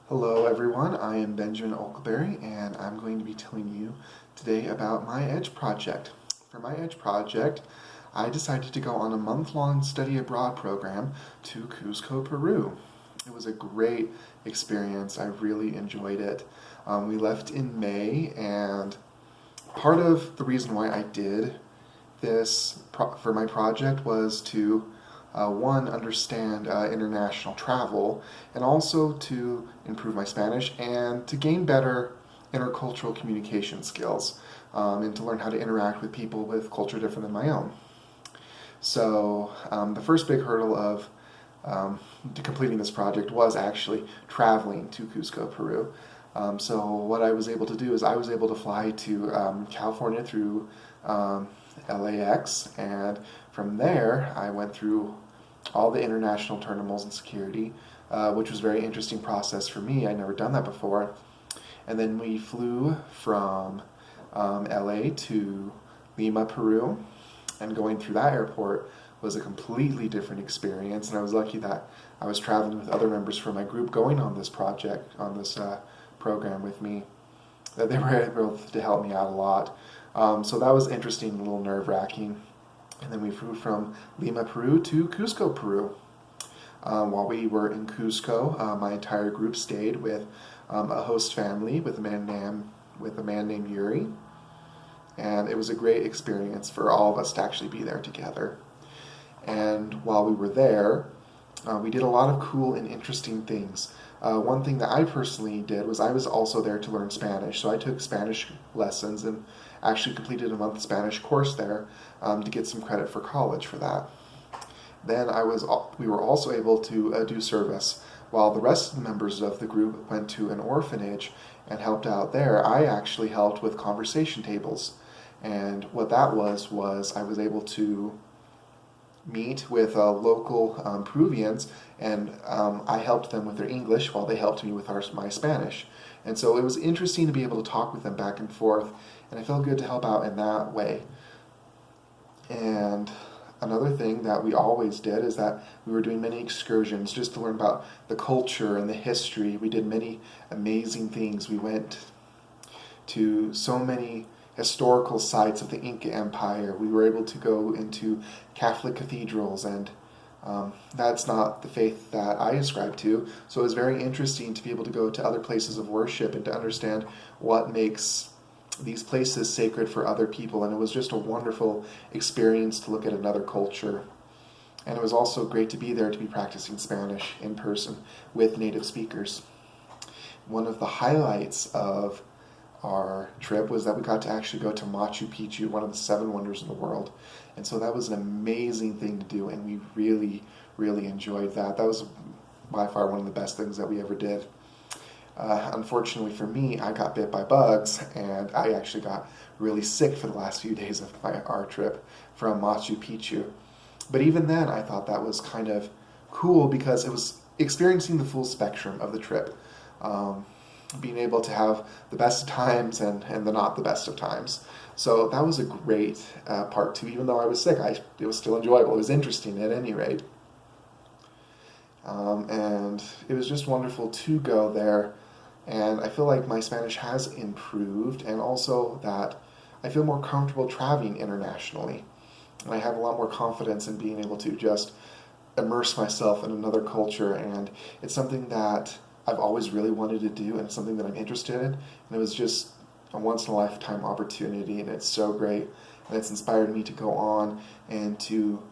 Hello everyone, I am Benjamin Okelberry and I'm going to be telling you today about my Edge project. For my Edge project, I decided to go on a month-long study abroad program to Cusco, Peru. It was a great experience. I really enjoyed it. We left in May, and part of the reason why I did this for my project was to one, understand international travel, and also to improve my Spanish and to gain better intercultural communication skills, and to learn how to interact with people with culture different than my own. So the first big hurdle of to completing this project was actually traveling to Cusco, Peru. So what I was able to do is I was able to fly to California through LAX, and from there I went through all the international terminals and security, which was a very interesting process for me. I'd never done that before. And then we flew from LA to Lima, Peru, and going through that airport was a completely different experience, and I was lucky that I was traveling with other members from my group going on this project, on this program with me, that they were able to help me out a lot. So that was interesting, a little nerve-wracking. And then we flew from Lima, Peru to Cusco, Peru. While we were in Cusco, my entire group stayed with a host family with a man named Yuri. And it was a great experience for all of us to actually be there together. And while we were there, we did a lot of cool and interesting things. One thing that I personally did was I was also there to learn Spanish, so I took Spanish lessons and actually completed a month Spanish course there to get some credit for college for that. Then we were also able to do service. While the rest of the members of the group went to an orphanage and helped out there, I actually helped with conversation tables. And what that was I was able to meet with local Peruvians, and I helped them with their English while they helped me with my Spanish. And so it was interesting to be able to talk with them back and forth, and I felt good to help out in that way. And another thing that we always did is that we were doing many excursions just to learn about the culture and the history. We did many amazing things. We went to so many historical sites of the Inca Empire. We were able to go into Catholic cathedrals, and that's not the faith that I ascribe to. So it was very interesting to be able to go to other places of worship and to understand what makes these places sacred for other people. And it was just a wonderful experience to look at another culture. And it was also great to be there to be practicing Spanish in person with native speakers. One of the highlights of our trip was that we got to actually go to Machu Picchu, one of the 7 wonders of the world. And so that was an amazing thing to do, and we really, really enjoyed that. That was by far one of the best things that we ever did. Unfortunately for me, I got bit by bugs, and I actually got really sick for the last few days of our trip from Machu Picchu. But even then, I thought that was kind of cool because it was experiencing the full spectrum of the trip. Being able to have the best of times and the not the best of times. So that was a great part too. Even though I was sick, it was still enjoyable. It was interesting at any rate. And it was just wonderful to go there. And I feel like my Spanish has improved, and also that I feel more comfortable traveling internationally. And I have a lot more confidence in being able to just immerse myself in another culture, and it's something that I've always really wanted to do, and it's something that I'm interested in, and it was just a once-in-a-lifetime opportunity, and it's so great, and it's inspired me to go on and to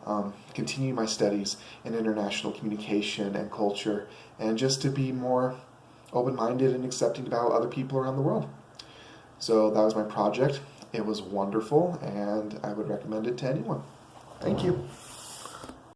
continue my studies in international communication and culture, and just to be more open-minded and accepting about other people around the world. So that was my project. It was wonderful, and I would recommend it to anyone. Thank you.